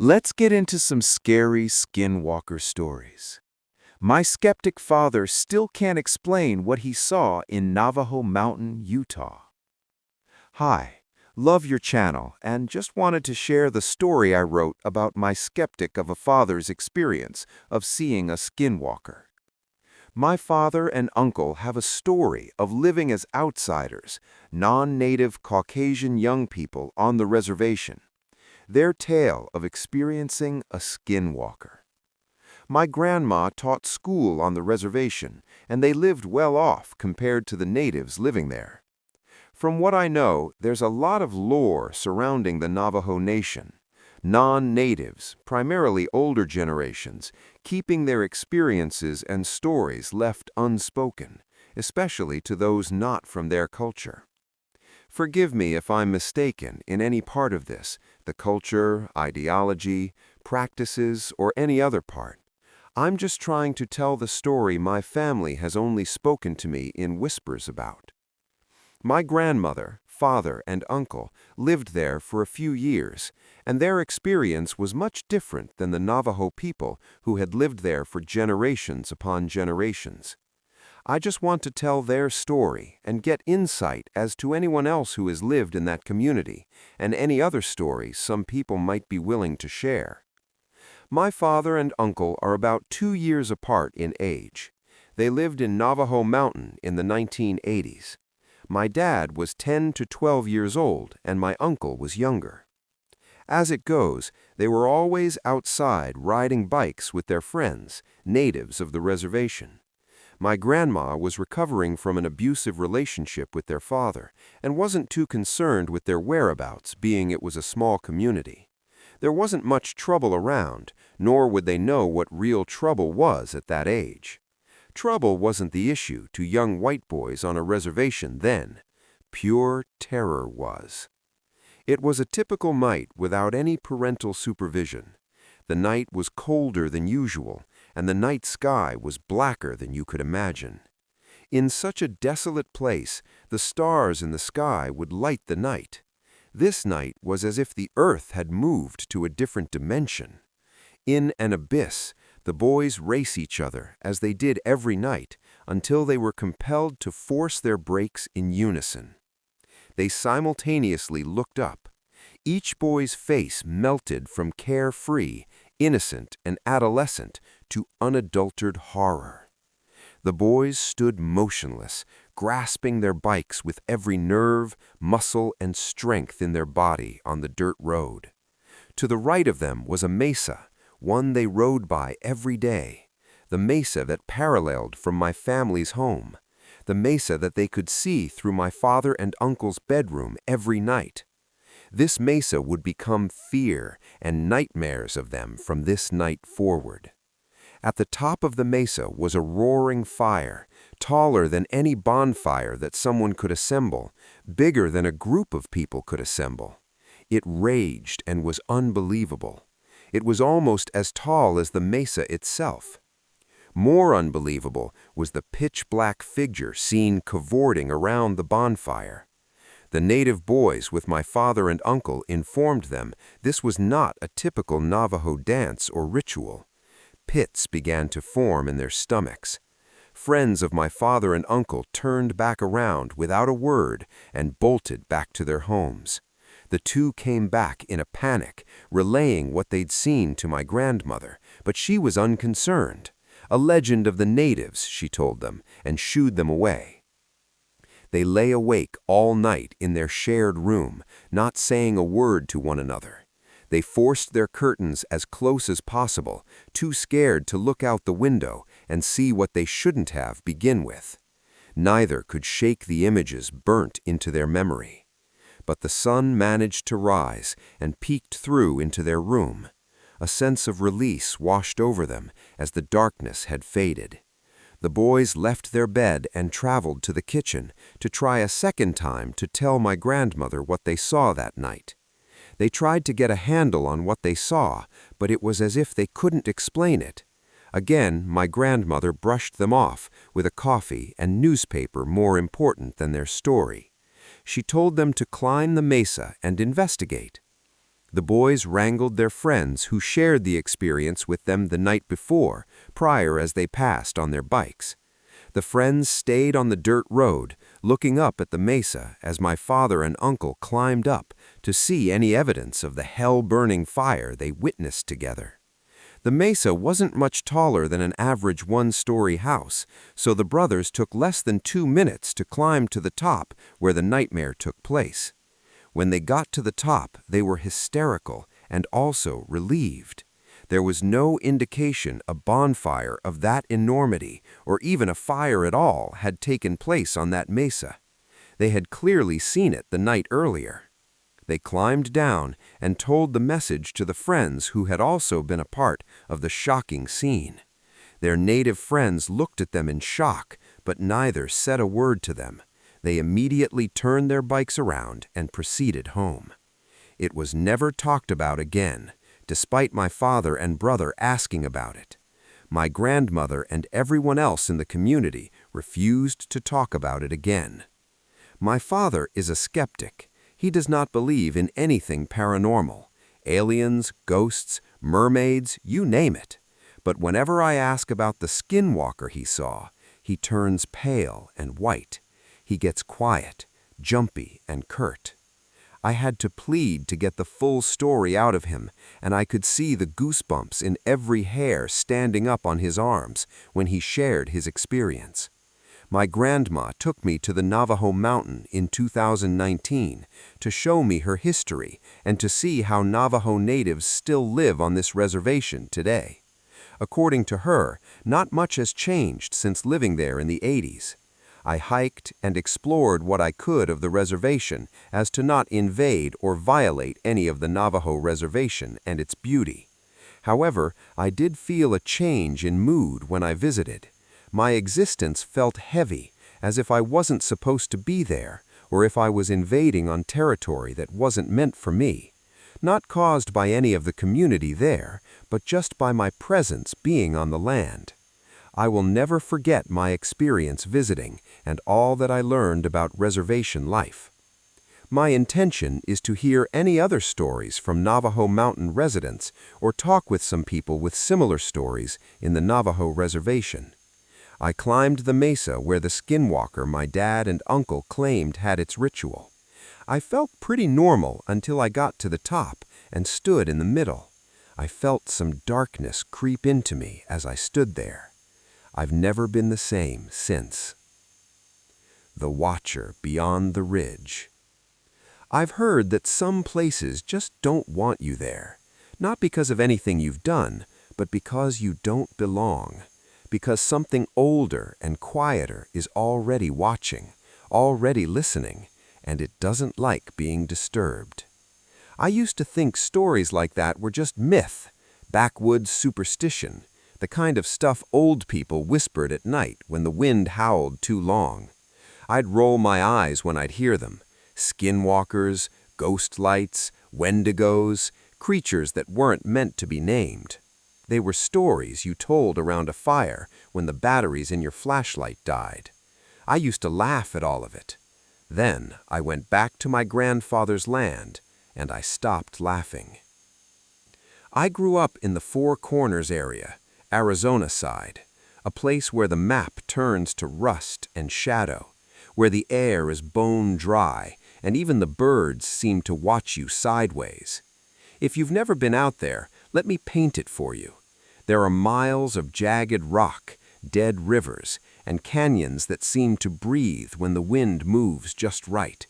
Let's get into some scary Skinwalker stories. My skeptic father still can't explain what he saw in Navajo Mountain, Utah. Hi, love your channel and just wanted to share the story I wrote about my skeptic of a father's experience of seeing a Skinwalker. My father and uncle have a story of living as outsiders, non-native Caucasian young people on the reservation. Their tale of experiencing a Skinwalker. My grandma taught school on the reservation, and they lived well off compared to the natives living there. From what I know, there's a lot of lore surrounding the Navajo Nation. Non-natives, primarily older generations, keeping their experiences and stories left unspoken, especially to those not from their culture. Forgive me if I'm mistaken in any part of this, the culture, ideology, practices, or any other part. I'm just trying to tell the story my family has only spoken to me in whispers about. My grandmother, father, and uncle lived there for a few years, and their experience was much different than the Navajo people who had lived there for generations upon generations. I just want to tell their story and get insight as to anyone else who has lived in that community, and any other stories some people might be willing to share. My father and uncle are about 2 years apart in age. They lived in Navajo Mountain in the 1980s. My dad was 10 to 12 years old, and my uncle was younger. As it goes, they were always outside riding bikes with their friends, natives of the reservation. My grandma was recovering from an abusive relationship with their father and wasn't too concerned with their whereabouts, being it was a small community. There wasn't much trouble around, nor would they know what real trouble was at that age. Trouble wasn't the issue to young white boys on a reservation then. Pure terror was. It was a typical night without any parental supervision. The night was colder than usual, and the night sky was blacker than you could imagine. In such a desolate place, the stars in the sky would light the night. This night was as if the earth had moved to a different dimension. In an abyss, the boys race each other, as they did every night, until they were compelled to force their brakes in unison. They simultaneously looked up. Each boy's face melted from carefree, innocent, and adolescent to unadulterated horror. The boys stood motionless, grasping their bikes with every nerve, muscle, and strength in their body on the dirt road. To the right of them was a mesa, one they rode by every day, the mesa that paralleled from my family's home, the mesa that they could see through my father and uncle's bedroom every night. This mesa would become fear and nightmares of them from this night forward. At the top of the mesa was a roaring fire, taller than any bonfire that someone could assemble, bigger than a group of people could assemble. It raged and was unbelievable. It was almost as tall as the mesa itself. More unbelievable was the pitch-black figure seen cavorting around the bonfire. The native boys with my father and uncle informed them this was not a typical Navajo dance or ritual. Pits began to form in their stomachs. Friends of my father and uncle turned back around without a word and bolted back to their homes. The two came back in a panic, relaying what they'd seen to my grandmother, but she was unconcerned. A legend of the natives, she told them, and shooed them away. They lay awake all night in their shared room, not saying a word to one another. They forced their curtains as close as possible, too scared to look out the window and see what they shouldn't have begin with. Neither could shake the images burnt into their memory. But the sun managed to rise and peeked through into their room. A sense of release washed over them as the darkness had faded. The boys left their bed and traveled to the kitchen to try a second time to tell my grandmother what they saw that night. They tried to get a handle on what they saw, but it was as if they couldn't explain it. Again, my grandmother brushed them off with a coffee and newspaper more important than their story. She told them to climb the mesa and investigate. The boys wrangled their friends who shared the experience with them the night before, prior as they passed on their bikes. The friends stayed on the dirt road, looking up at the mesa as my father and uncle climbed up to see any evidence of the hell-burning fire they witnessed together. The mesa wasn't much taller than an average one-story house, so the brothers took less than 2 minutes to climb to the top where the nightmare took place. When they got to the top, they were hysterical and also relieved. There was no indication a bonfire of that enormity, or even a fire at all, had taken place on that mesa. They had clearly seen it the night earlier. They climbed down and told the message to the friends who had also been a part of the shocking scene. Their native friends looked at them in shock, but neither said a word to them. They immediately turned their bikes around and proceeded home. It was never talked about again, despite my father and brother asking about it. My grandmother and everyone else in the community refused to talk about it again. My father is a skeptic. He does not believe in anything paranormal, aliens, ghosts, mermaids, you name it. But whenever I ask about the Skinwalker he saw, he turns pale and white. He gets quiet, jumpy, and curt. I had to plead to get the full story out of him, and I could see the goosebumps in every hair standing up on his arms when he shared his experience. My grandma took me to the Navajo Mountain in 2019 to show me her history and to see how Navajo natives still live on this reservation today. According to her, not much has changed since living there in the 80s. I hiked and explored what I could of the reservation as to not invade or violate any of the Navajo reservation and its beauty. However, I did feel a change in mood when I visited. My existence felt heavy, as if I wasn't supposed to be there, or if I was invading on territory that wasn't meant for me. Not caused by any of the community there, but just by my presence being on the land. I will never forget my experience visiting and all that I learned about reservation life. My intention is to hear any other stories from Navajo Mountain residents or talk with some people with similar stories in the Navajo reservation. I climbed the mesa where the Skinwalker my dad and uncle claimed had its ritual. I felt pretty normal until I got to the top and stood in the middle. I felt some darkness creep into me as I stood there. I've never been the same since. The Watcher Beyond the Ridge. I've heard that some places just don't want you there, not because of anything you've done, but because you don't belong, because something older and quieter is already watching, already listening, and it doesn't like being disturbed. I used to think stories like that were just myth, backwoods superstition, the kind of stuff old people whispered at night when the wind howled too long. I'd roll my eyes when I'd hear them. Skinwalkers, ghost lights, wendigos, creatures that weren't meant to be named. They were stories you told around a fire when the batteries in your flashlight died. I used to laugh at all of it. Then I went back to my grandfather's land, and I stopped laughing. I grew up in the Four Corners area, Arizona side, a place where the map turns to rust and shadow, where the air is bone dry, and even the birds seem to watch you sideways. If you've never been out there, let me paint it for you. There are miles of jagged rock, dead rivers, and canyons that seem to breathe when the wind moves just right.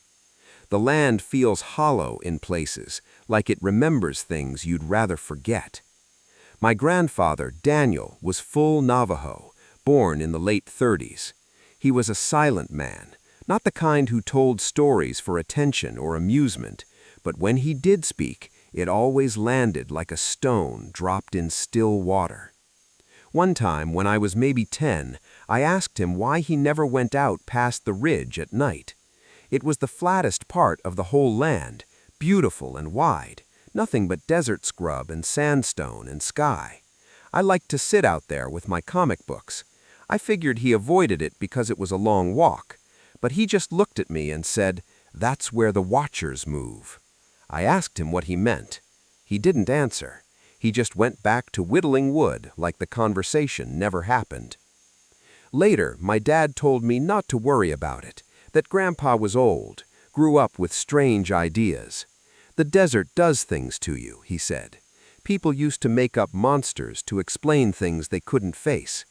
The land feels hollow in places, like it remembers things you'd rather forget. My grandfather, Daniel, was full Navajo, born in the late 30s. He was a silent man, not the kind who told stories for attention or amusement, but when he did speak, it always landed like a stone dropped in still water. One time, when I was maybe 10, I asked him why he never went out past the ridge at night. It was the flattest part of the whole land, beautiful and wide. Nothing but desert scrub and sandstone and sky. I liked to sit out there with my comic books. I figured he avoided it because it was a long walk, but he just looked at me and said, "That's where the Watchers move." I asked him what he meant. He didn't answer. He just went back to whittling wood like the conversation never happened. Later, my dad told me not to worry about it, that Grandpa was old, grew up with strange ideas. The desert does things to you, he said. People used to make up monsters to explain things they couldn't face.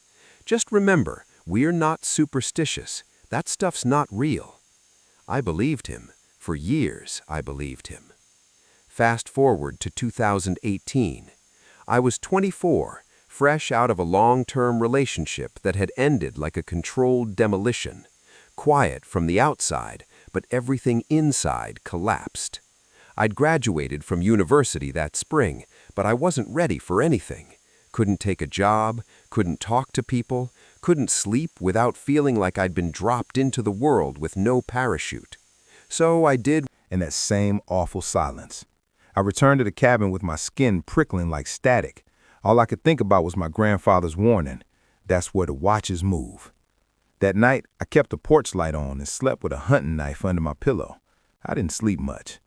Just remember, we're not superstitious. That stuff's not real. I believed him. For years, I believed him. Fast forward to 2018. I was 24, fresh out of a long-term relationship that had ended like a controlled demolition. Quiet from the outside, but everything inside collapsed. I'd graduated from university that spring, but I wasn't ready for anything. Couldn't take a job, couldn't talk to people, couldn't sleep without feeling like I'd been dropped into the world with no parachute. So I did. In that same awful silence, I returned to the cabin with my skin prickling like static. All I could think about was my grandfather's warning. That's where the watches move. That night, I kept the porch light on and slept with a hunting knife under my pillow. I didn't sleep much.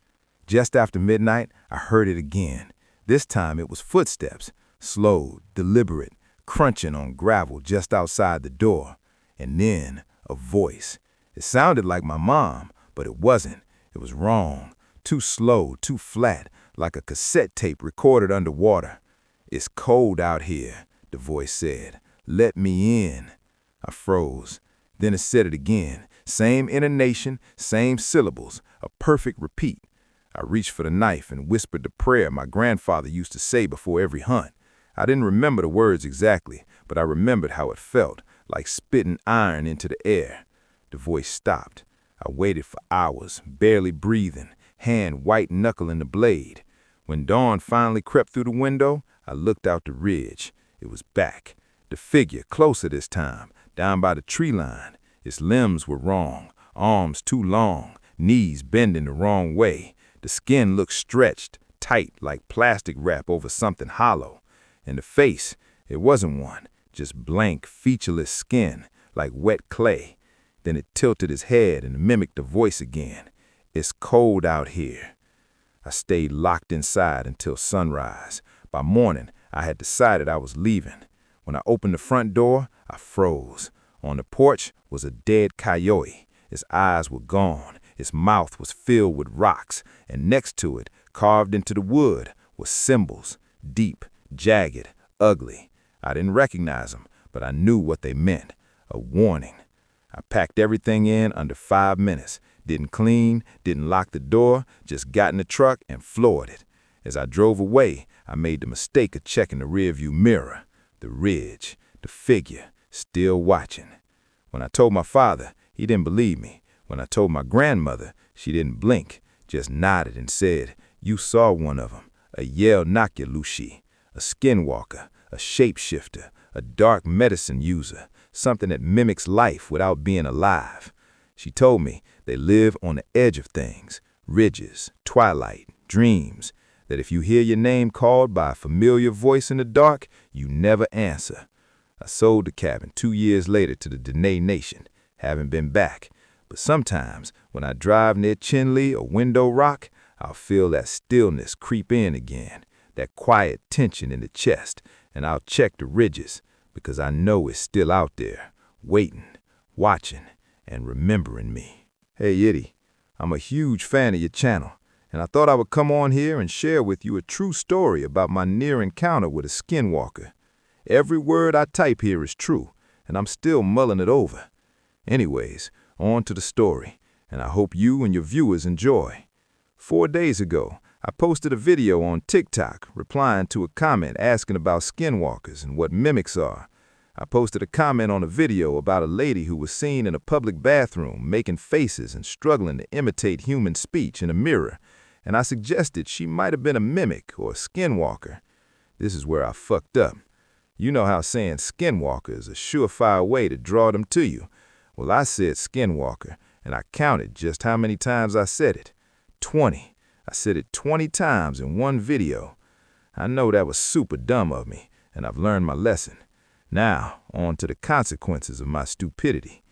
Just after midnight, I heard it again. This time it was footsteps, slow, deliberate, crunching on gravel just outside the door. And then a voice. It sounded like my mom, but it wasn't. It was wrong. Too slow, too flat, like a cassette tape recorded underwater. "It's cold out here," the voice said. "Let me in." I froze. Then it said it again. Same intonation, same syllables, a perfect repeat. I reached for the knife and whispered the prayer my grandfather used to say before every hunt. I didn't remember the words exactly, but I remembered how it felt, like spitting iron into the air. The voice stopped. I waited for hours, barely breathing, hand white-knuckling the blade. When dawn finally crept through the window, I looked out the ridge. It was back. The figure, closer this time, down by the tree line. Its limbs were wrong, arms too long, knees bending the wrong way. The skin looked stretched, tight, like plastic wrap over something hollow. And the face, it wasn't one, just blank, featureless skin, like wet clay. Then it tilted its head and mimicked the voice again. "It's cold out here." I stayed locked inside until sunrise. By morning, I had decided I was leaving. When I opened the front door, I froze. On the porch was a dead coyote. Its eyes were gone. Its mouth was filled with rocks, and next to it, carved into the wood, were symbols, deep, jagged, ugly. I didn't recognize them, but I knew what they meant. A warning. I packed everything in under 5 minutes. Didn't clean, didn't lock the door, just got in the truck and floored it. As I drove away, I made the mistake of checking the rearview mirror. The ridge, the figure, still watching. When I told my father, he didn't believe me. When I told my grandmother, she didn't blink, just nodded and said, "You saw one of them, a Yel-Nakyalushi, a skinwalker, a shapeshifter, a dark medicine user, something that mimics life without being alive." She told me they live on the edge of things, ridges, twilight, dreams, that if you hear your name called by a familiar voice in the dark, you never answer. I sold the cabin 2 years later to the Dene Nation, haven't been back. But sometimes, when I drive near Chinle or Window Rock, I'll feel that stillness creep in again, that quiet tension in the chest, and I'll check the ridges, because I know it's still out there, waiting, watching, and remembering me. Hey, Yiddy, I'm a huge fan of your channel, and I thought I would come on here and share with you a true story about my near encounter with a skinwalker. Every word I type here is true, and I'm still mulling it over. Anyways, on to the story, and I hope you and your viewers enjoy. 4 days ago, I posted a video on TikTok replying to a comment asking about skinwalkers and what mimics are. I posted a comment on a video about a lady who was seen in a public bathroom making faces and struggling to imitate human speech in a mirror, and I suggested she might have been a mimic or a skinwalker. This is where I fucked up. You know how saying skinwalker is a surefire way to draw them to you. Well, I said skinwalker, and I counted just how many times I said it. 20. I said it 20 times in one video. I know that was super dumb of me, and I've learned my lesson. Now, on to the consequences of my stupidity.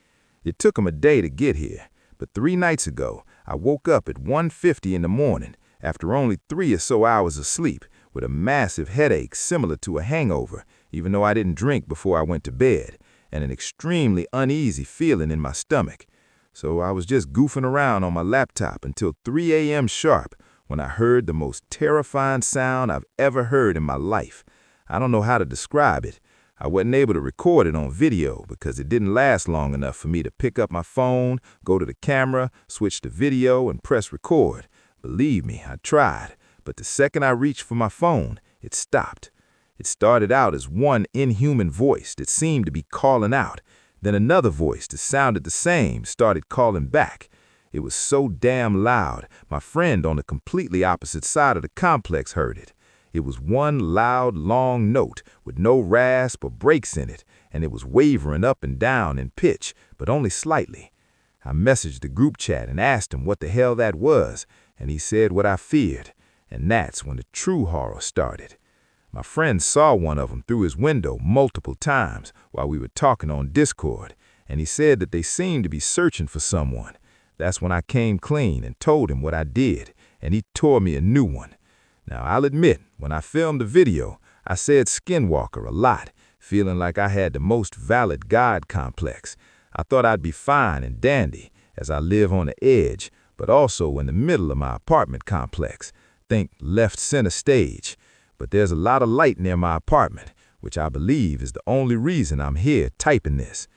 It took them a day to get here, but 3 nights ago, I woke up at 1:50 in the morning, after only 3 or so hours of sleep, with a massive headache similar to a hangover, even though I didn't drink before I went to bed, and an extremely uneasy feeling in my stomach. So I was just goofing around on my laptop until 3 a.m. sharp when I heard the most terrifying sound I've ever heard in my life. I don't know how to describe it. I wasn't able to record it on video because it didn't last long enough for me to pick up my phone, go to the camera, switch to video, and press record. Believe me, I tried, but the second I reached for my phone, it stopped. It started out as one inhuman voice that seemed to be calling out. Then another voice that sounded the same started calling back. It was so damn loud, my friend on the completely opposite side of the complex heard it. It was one loud, long note with no rasp or breaks in it, and it was wavering up and down in pitch, but only slightly. I messaged the group chat and asked him what the hell that was, and he said what I feared, and that's when the true horror started. My friend saw one of them through his window multiple times while we were talking on Discord, and he said that they seemed to be searching for someone. That's when I came clean and told him what I did, and he tore me a new one. Now, I'll admit, when I filmed the video, I said Skinwalker a lot, feeling like I had the most valid God complex. I thought I'd be fine and dandy, as I live on the edge, but also in the middle of my apartment complex. Think left center stage. But there's a lot of light near my apartment, which I believe is the only reason I'm here typing this.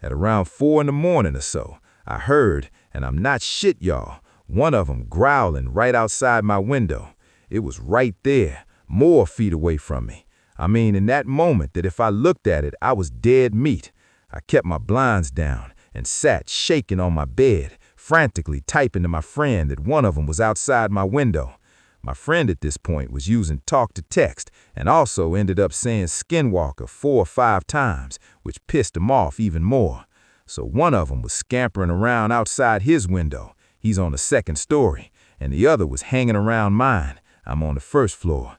At around 4 in the morning or so, I heard, and I'm not shit, y'all, one of them growling right outside my window. It was right there, more feet away from me. I mean, in that moment that if I looked at it, I was dead meat. I kept my blinds down and sat shaking on my bed, frantically typing to my friend that one of them was outside my window. My friend at this point was using talk to text and also ended up saying Skinwalker 4 or 5 times, which pissed him off even more. So one of them was scampering around outside his window. He's on the 2nd story, and the other was hanging around mine. I'm on the 1st floor.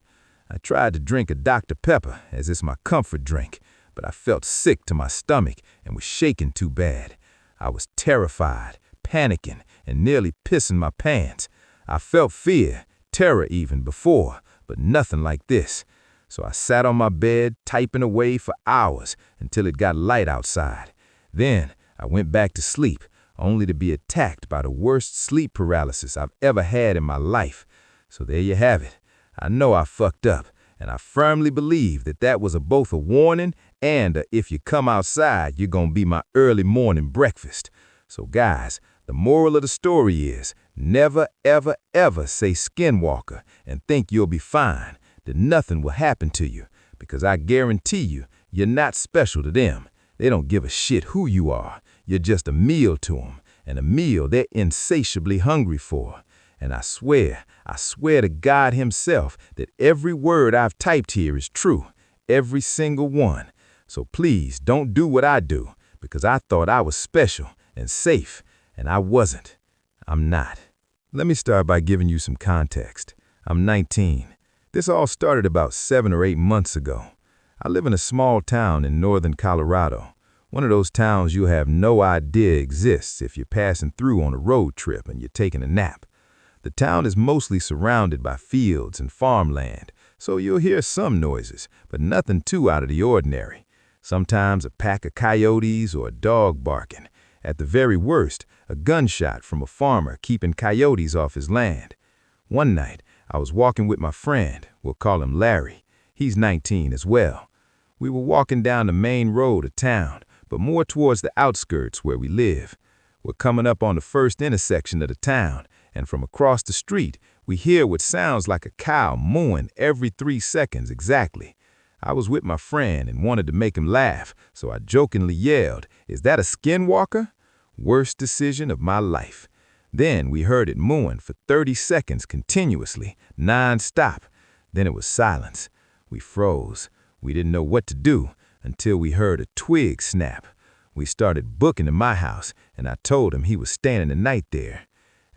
I tried to drink a Dr. Pepper, as it's my comfort drink, but I felt sick to my stomach and was shaking too bad. I was terrified, panicking, and nearly pissing my pants. I felt fear, terror even before, but nothing like this. So I sat on my bed, typing away for hours until it got light outside. Then I went back to sleep, only to be attacked by the worst sleep paralysis I've ever had in my life. So there you have it. I know I fucked up, and I firmly believe that that was both a warning and a if you come outside, you're gonna be my early morning breakfast. So guys, the moral of the story is never, ever, ever say Skinwalker and think you'll be fine, that nothing will happen to you, because I guarantee you, you're not special to them. They don't give a shit who you are. You're just a meal to them, and a meal they're insatiably hungry for. And I swear to God himself that every word I've typed here is true, every single one. So please don't do what I do, because I thought I was special and safe, and I wasn't. I'm not. Let me start by giving you some context. I'm 19. This all started about 7 or 8 months ago. I live in a small town in northern Colorado, one of those towns you have no idea exists if you're passing through on a road trip and you're taking a nap. The town is mostly surrounded by fields and farmland, so you'll hear some noises, but nothing too out of the ordinary. Sometimes a pack of coyotes or a dog barking. At the very worst, a gunshot from a farmer keeping coyotes off his land. One night, I was walking with my friend, we'll call him Larry. He's 19 as well. We were walking down the main road of town, but more towards the outskirts where we live. We're coming up on the first intersection of the town, and from across the street, we hear what sounds like a cow mooing every 3 seconds exactly. I was with my friend and wanted to make him laugh, so I jokingly yelled, "Is that a Skinwalker?" Worst decision of my life. Then we heard it mooing for 30 seconds continuously, non-stop. Then it was silence. We froze. We didn't know what to do until we heard a twig snap. We started booking in my house, and I told him he was staying the night there.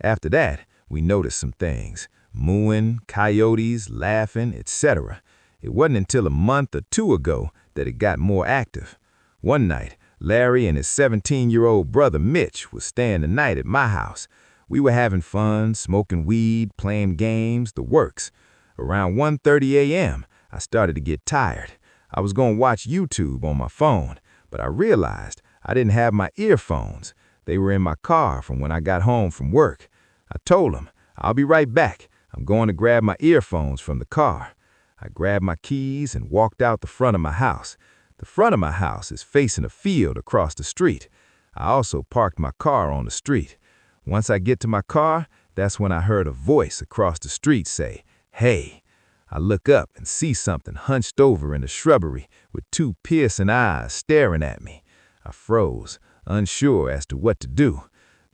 After that, we noticed some things. Mooing, coyotes, laughing, etc. It wasn't until a month or 2 ago that it got more active. One night, Larry and his 17-year-old brother Mitch was staying the night at my house. We were having fun, smoking weed, playing games, the works. Around 1:30 a.m., I started to get tired. I was going to watch YouTube on my phone, but I realized I didn't have my earphones. They were in my car from when I got home from work. I told him, "I'll be right back. I'm going to grab my earphones from the car." I grabbed my keys and walked out the front of my house. The front of my house is facing a field across the street. I also parked my car on the street. Once I get to my car, that's when I heard a voice across the street say, "Hey." I look up and see something hunched over in the shrubbery with two piercing eyes staring at me. I froze, unsure as to what to do.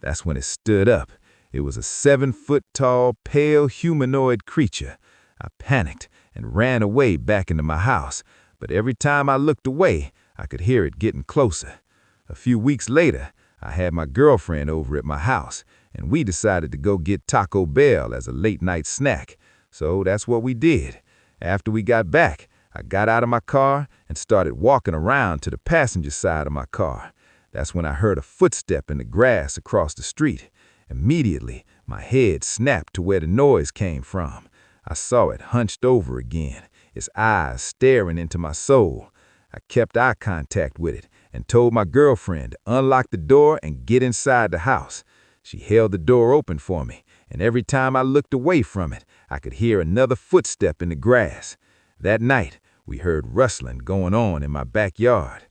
That's when it stood up. It was a 7-foot-tall, pale humanoid creature. I panicked and ran away back into my house, but every time I looked away, I could hear it getting closer. A few weeks later, I had my girlfriend over at my house, and we decided to go get Taco Bell as a late-night snack. So that's what we did. After we got back, I got out of my car and started walking around to the passenger side of my car. That's when I heard a footstep in the grass across the street. Immediately, my head snapped to where the noise came from. I saw it hunched over again, its eyes staring into my soul. I kept eye contact with it and told my girlfriend to unlock the door and get inside the house. She held the door open for me, and every time I looked away from it, I could hear another footstep in the grass. That night, we heard rustling going on in my backyard.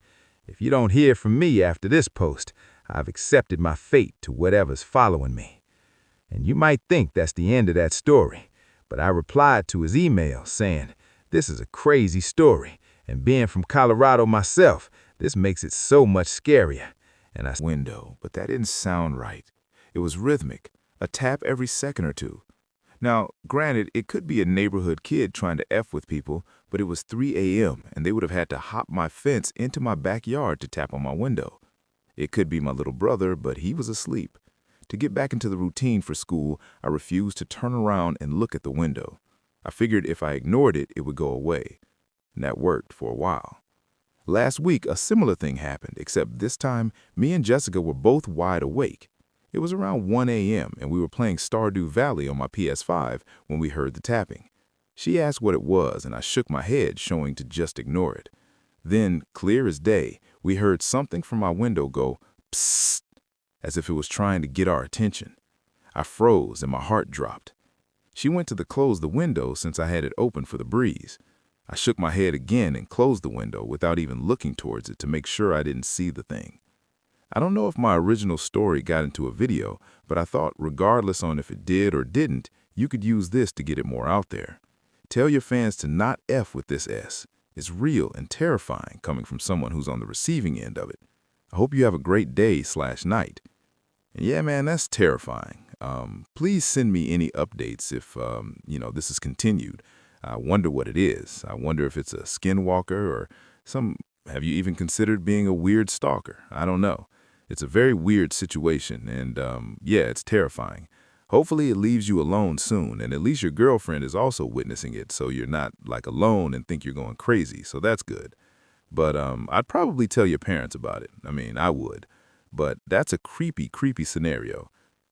If you don't hear from me after this post, I've accepted my fate to whatever's following me. And you might think that's the end of that story, but I replied to his email saying, "This is a crazy story, and being from Colorado myself, this makes it so much scarier." And I Window, but that didn't sound right. It was rhythmic, a tap every second or two. Now, granted, it could be a neighborhood kid trying to F with people, but it was 3 a.m. and they would have had to hop my fence into my backyard to tap on my window. It could be my little brother, but he was asleep. To get back into the routine for school, I refused to turn around and look at the window. I figured if I ignored it, it would go away. And that worked for a while. Last week, a similar thing happened, except this time, me and Jessica were both wide awake. It was around 1 a.m. and we were playing Stardew Valley on my PS5 when we heard the tapping. She asked what it was and I shook my head, showing to just ignore it. Then, clear as day, we heard something from my window go, "Psst," as if it was trying to get our attention. I froze and my heart dropped. She went to close the window since I had it open for the breeze. I shook my head again and closed the window without even looking towards it to make sure I didn't see the thing. I don't know if my original story got into a video, but I thought regardless on if it did or didn't, you could use this to get it more out there. Tell your fans to not F with this S. It's real and terrifying coming from someone who's on the receiving end of it. I hope you have a great day/night. And yeah, man, that's terrifying. Please send me any updates if, this is continued. I wonder what it is. I wonder if it's a skinwalker or have you even considered being a weird stalker? I don't know. It's a very weird situation, and it's terrifying. Hopefully it leaves you alone soon, and at least your girlfriend is also witnessing it, so you're not alone and think you're going crazy, so that's good. But I'd probably tell your parents about it. I mean, I would. But that's a creepy, creepy scenario.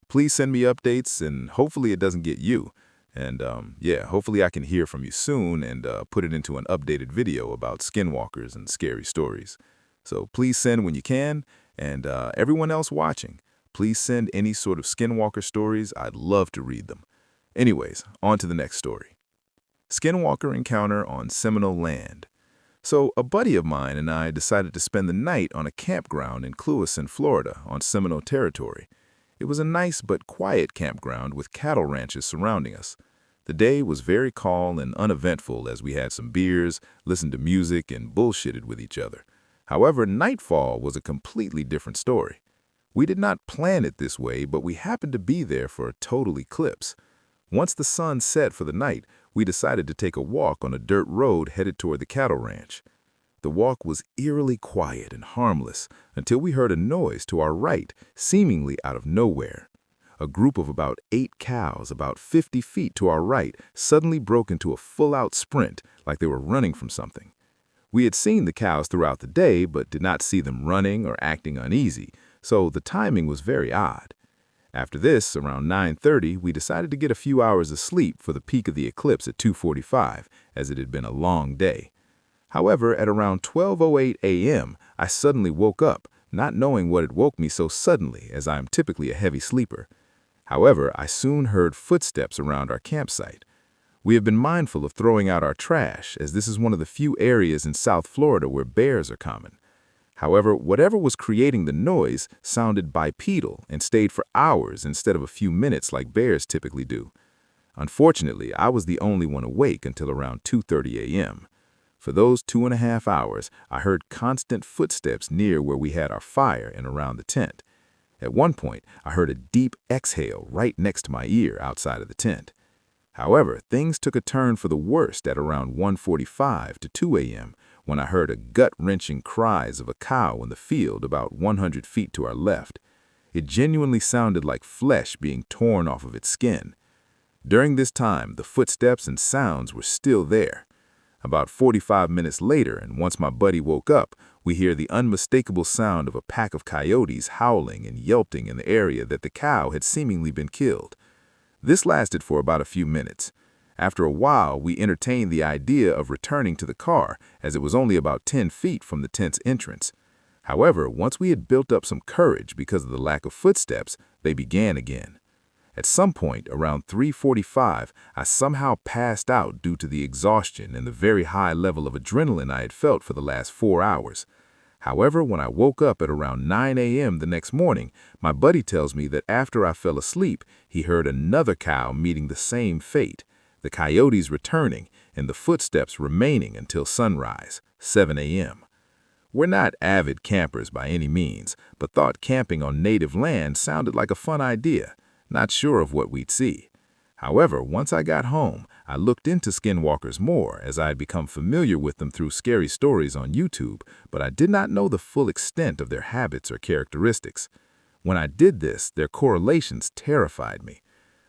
Please send me updates, and hopefully it doesn't get you. And hopefully I can hear from you soon and put it into an updated video about skinwalkers and scary stories. So please send when you can, and everyone else watching, please send any sort of skinwalker stories. I'd love to read them. Anyways, on to the next story. Skinwalker encounter on Seminole land. So a buddy of mine and I decided to spend the night on a campground in Clewiston, Florida, on Seminole territory. It was a nice but quiet campground with cattle ranches surrounding us. The day was very calm and uneventful as we had some beers, listened to music, and bullshitted with each other. However, nightfall was a completely different story. We did not plan it this way, but we happened to be there for a total eclipse. Once the sun set for the night, we decided to take a walk on a dirt road headed toward the cattle ranch. The walk was eerily quiet and harmless until we heard a noise to our right, seemingly out of nowhere. A group of about 8 cows, about 50 feet to our right, suddenly broke into a full-out sprint like they were running from something. We had seen the cows throughout the day, but did not see them running or acting uneasy, so the timing was very odd. After this, around 9:30, we decided to get a few hours of sleep for the peak of the eclipse at 2:45, as it had been a long day. However, at around 12:08 a.m., I suddenly woke up, not knowing what had woke me so suddenly, as I am typically a heavy sleeper. However, I soon heard footsteps around our campsite. We have been mindful of throwing out our trash, as this is one of the few areas in South Florida where bears are common. However, whatever was creating the noise sounded bipedal and stayed for hours instead of a few minutes like bears typically do. Unfortunately, I was the only one awake until around 2:30 a.m. For those 2.5 hours, I heard constant footsteps near where we had our fire and around the tent. At one point, I heard a deep exhale right next to my ear outside of the tent. However, things took a turn for the worst at around 1:45 to 2 a.m. when I heard a gut-wrenching cries of a cow in the field about 100 feet to our left. It genuinely sounded like flesh being torn off of its skin. During this time, the footsteps and sounds were still there. About 45 minutes later, and once my buddy woke up, we hear the unmistakable sound of a pack of coyotes howling and yelping in the area that the cow had seemingly been killed. This lasted for about a few minutes. After a while, we entertained the idea of returning to the car, as it was only about 10 feet from the tent's entrance. However, once we had built up some courage because of the lack of footsteps, they began again. At some point, around 3:45, I somehow passed out due to the exhaustion and the very high level of adrenaline I had felt for the last 4 hours. However, when I woke up at around 9 a.m. the next morning, my buddy tells me that after I fell asleep, he heard another cow meeting the same fate, the coyotes returning and the footsteps remaining until sunrise, 7 a.m. We're not avid campers by any means, but thought camping on native land sounded like a fun idea. Not sure of what we'd see. However, once I got home, I looked into skinwalkers more as I had become familiar with them through scary stories on YouTube, but I did not know the full extent of their habits or characteristics. When I did this, their correlations terrified me.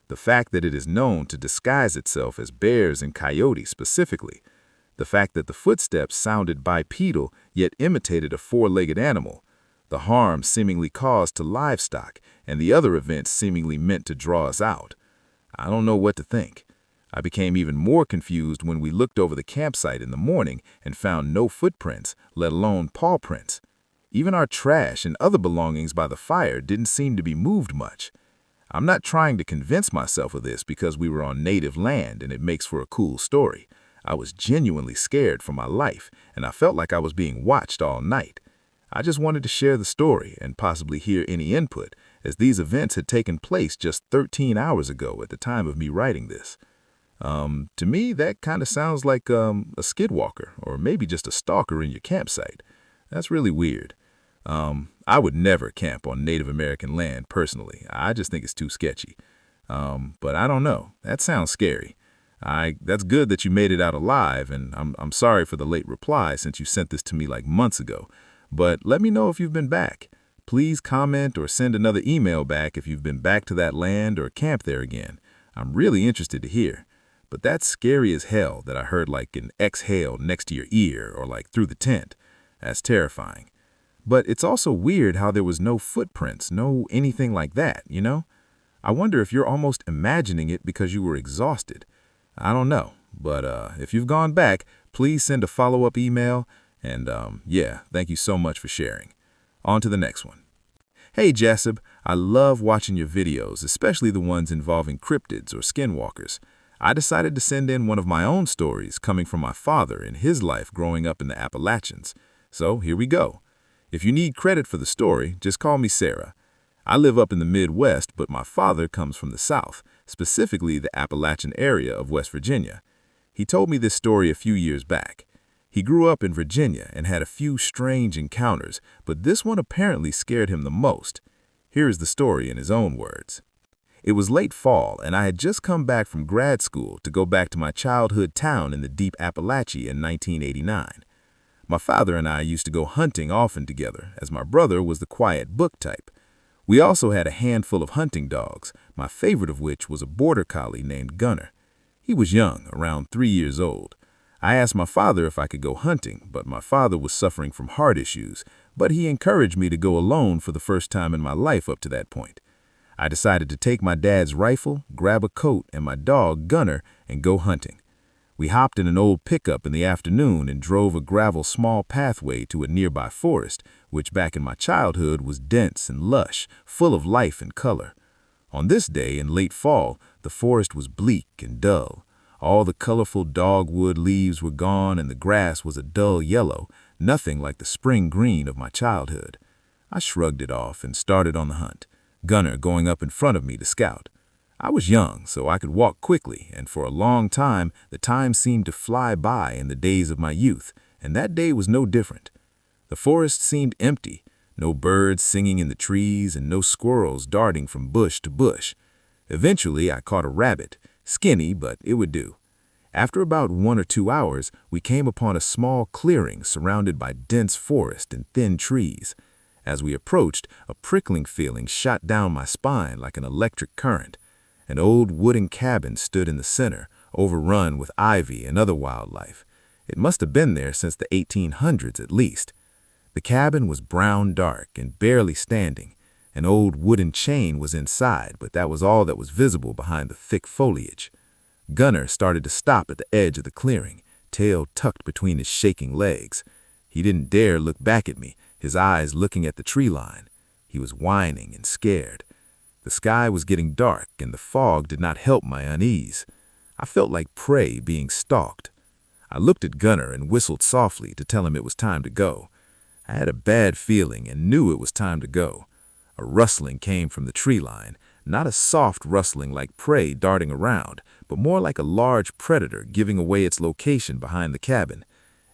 The fact that it is known to disguise itself as bears and coyotes specifically. The fact that the footsteps sounded bipedal yet imitated a four-legged animal. The harm seemingly caused to livestock, and the other events seemingly meant to draw us out. I don't know what to think. I became even more confused when we looked over the campsite in the morning and found no footprints, let alone paw prints. Even our trash and other belongings by the fire didn't seem to be moved much. I'm not trying to convince myself of this because we were on native land and it makes for a cool story. I was genuinely scared for my life, and I felt like I was being watched all night. I just wanted to share the story and possibly hear any input, as these events had taken place just 13 hours ago at the time of me writing this. To me, that kind of sounds like a skidwalker, or maybe just a stalker in your campsite. That's really weird. I would never camp on Native American land personally. I just think it's too sketchy. But I don't know. That sounds scary. That's good that you made it out alive, and I'm sorry for the late reply since you sent this to me like months ago. But let me know if you've been back. Please comment or send another email back if you've been back to that land or camped there again. I'm really interested to hear. But that's scary as hell that I heard like an exhale next to your ear or like through the tent. That's terrifying. But it's also weird how there was no footprints, no anything like that, you know? I wonder if you're almost imagining it because you were exhausted. I don't know, but if you've gone back, please send a follow-up email. And yeah, thank you so much for sharing. On to the next one. Hey Jasib, I love watching your videos, especially the ones involving cryptids or skinwalkers. I decided to send in one of my own stories coming from my father in his life growing up in the Appalachians. So here we go. If you need credit for the story, just call me Sarah. I live up in the Midwest, but my father comes from the South, specifically the Appalachian area of West Virginia. He told me this story a few years back. He grew up in Virginia and had a few strange encounters, but this one apparently scared him the most. Here is the story in his own words. It was late fall, and I had just come back from grad school to go back to my childhood town in the deep Appalachia in 1989. My father and I used to go hunting often together, as my brother was the quiet book type. We also had a handful of hunting dogs, my favorite of which was a border collie named Gunner. He was young, around 3 years old. I asked my father if I could go hunting, but my father was suffering from heart issues, but he encouraged me to go alone for the first time in my life up to that point. I decided to take my dad's rifle, grab a coat, and my dog, Gunner, and go hunting. We hopped in an old pickup in the afternoon and drove a gravel small pathway to a nearby forest, which back in my childhood was dense and lush, full of life and color. On this day in late fall, the forest was bleak and dull. All the colorful dogwood leaves were gone and the grass was a dull yellow, nothing like the spring green of my childhood. I shrugged it off and started on the hunt, Gunner going up in front of me to scout. I was young, so I could walk quickly, and for a long time, the time seemed to fly by in the days of my youth, and that day was no different. The forest seemed empty, no birds singing in the trees and no squirrels darting from bush to bush. Eventually, I caught a rabbit, skinny, but it would do. After about 1 or 2 hours, we came upon a small clearing surrounded by dense forest and thin trees. As we approached, a prickling feeling shot down my spine like an electric current. An old wooden cabin stood in the center, overrun with ivy and other wildlife. It must have been there since the 1800s at least. The cabin was brown dark and barely standing. An old wooden chain was inside, but that was all that was visible behind the thick foliage. Gunner started to stop at the edge of the clearing, tail tucked between his shaking legs. He didn't dare look back at me, his eyes looking at the tree line. He was whining and scared. The sky was getting dark, and the fog did not help my unease. I felt like prey being stalked. I looked at Gunner and whistled softly to tell him it was time to go. I had a bad feeling and knew it was time to go. A rustling came from the tree line, not a soft rustling like prey darting around, but more like a large predator giving away its location behind the cabin.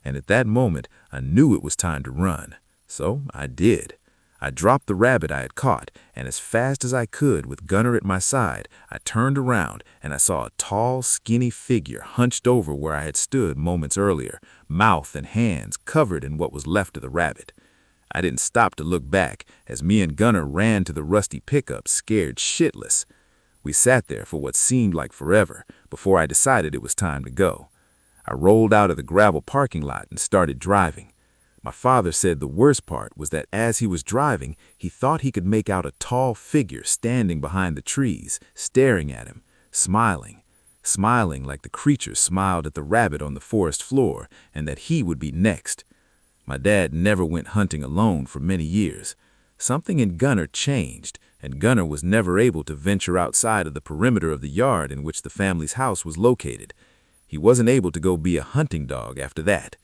And at that moment, I knew it was time to run. So I did. I dropped the rabbit I had caught, and as fast as I could, with Gunner at my side, I turned around and I saw a tall, skinny figure hunched over where I had stood moments earlier, mouth and hands covered in what was left of the rabbit. I didn't stop to look back as me and Gunner ran to the rusty pickup, scared shitless. We sat there for what seemed like forever before I decided it was time to go. I rolled out of the gravel parking lot and started driving. My father said the worst part was that as he was driving, he thought he could make out a tall figure standing behind the trees, staring at him, smiling like the creature smiled at the rabbit on the forest floor, and that he would be next. My dad never went hunting alone for many years. Something in Gunner changed, and Gunner was never able to venture outside of the perimeter of the yard in which the family's house was located. He wasn't able to go be a hunting dog after that.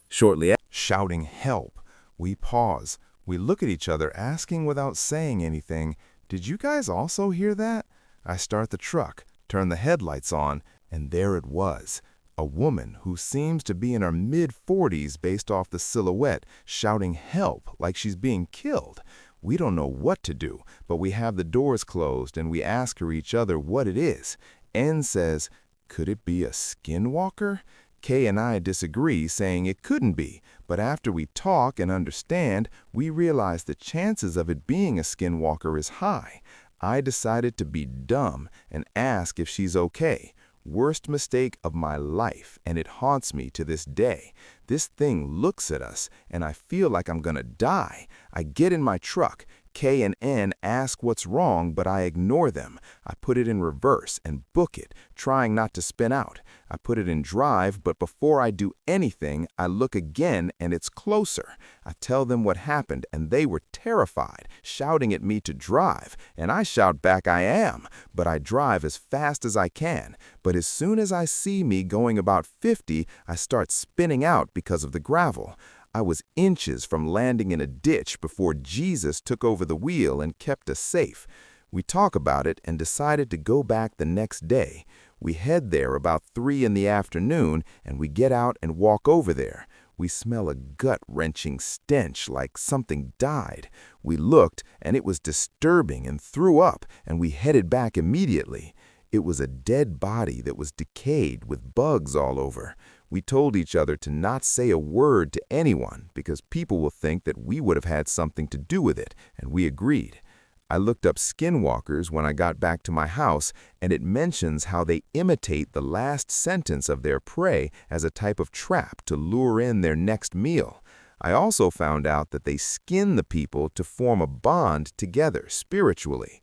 Shortly after, Shouting help. We pause. We look at each other, asking without saying anything, "Did you guys also hear that?" I start the truck, turn the headlights on, and there it was. A woman who seems to be in her mid-40s based off the silhouette, shouting help like she's being killed. We don't know what to do, but we have the doors closed and we ask her each other what it is. N says, "Could it be a skinwalker?" Kay and I disagree, saying it couldn't be, but after we talk and understand, we realize the chances of it being a skinwalker is high. I decided to be dumb and ask if she's okay. Worst mistake of my life, and it haunts me to this day. This thing looks at us, and I feel like I'm gonna die. I get in my truck. K and N ask what's wrong, but I ignore them. I put it in reverse and book it, trying not to spin out. I put it in drive, but before I do anything, I look again and it's closer. I tell them what happened, and they were terrified, shouting at me to drive, and I shout back I am, but I drive as fast as I can. But as soon as I see me going about 50, I start spinning out because of the gravel. I was inches from landing in a ditch before Jesus took over the wheel and kept us safe. We talk about it and decided to go back the next day. We head there about 3 in the afternoon, and we get out and walk over there. We smell a gut-wrenching stench like something died. We looked, and it was disturbing and threw up, and we headed back immediately. It was a dead body that was decayed with bugs all over. We told each other to not say a word to anyone because people will think that we would have had something to do with it, and we agreed. I looked up skinwalkers when I got back to my house, and it mentions how they imitate the last sentence of their prey as a type of trap to lure in their next meal. I also found out that they skin the people to form a bond together spiritually.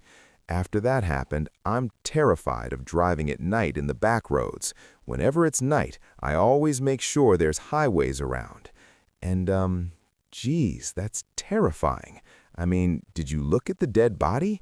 After that happened, I'm terrified of driving at night in the back roads. Whenever it's night, I always make sure there's highways around. And, geez, that's terrifying. I mean, did you look at the dead body?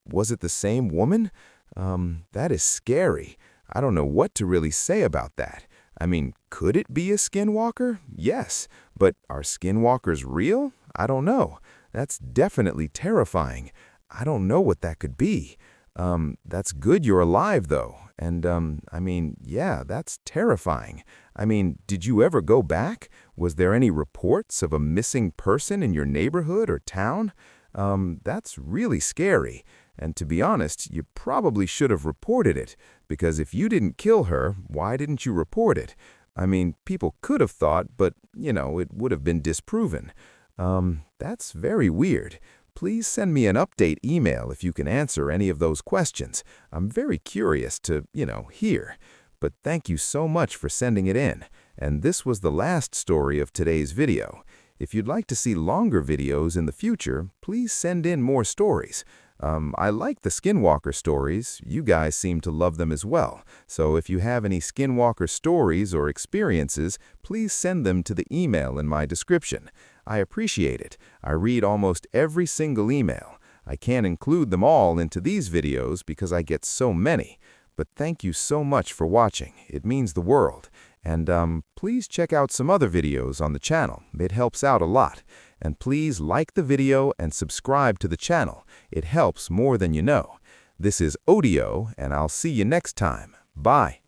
Was it the same woman? That is scary. I don't know what to really say about that. I mean, could it be a skinwalker? Yes. But are skinwalkers real? I don't know. That's definitely terrifying. I don't know what that could be. That's good you're alive, though. And, I mean, yeah, that's terrifying. I mean, did you ever go back? Was there any reports of a missing person in your neighborhood or town? That's really scary. And to be honest, you probably should have reported it, because if you didn't kill her, why didn't you report it? I mean, people could have thought, but, it would have been disproven. That's very weird. Please send me an update email if you can answer any of those questions. I'm very curious to, hear. But thank you so much for sending it in. And this was the last story of today's video. If you'd like to see longer videos in the future, please send in more stories. I like the Skinwalker stories. You guys seem to love them as well. So if you have any Skinwalker stories or experiences, please send them to the email in my description. I appreciate it. I read almost every single email. I can't include them all into these videos because I get so many. But thank you so much for watching. It means the world. And please check out some other videos on the channel. It helps out a lot. And please like the video and subscribe to the channel. It helps more than you know. This is Odio, and I'll see you next time. Bye.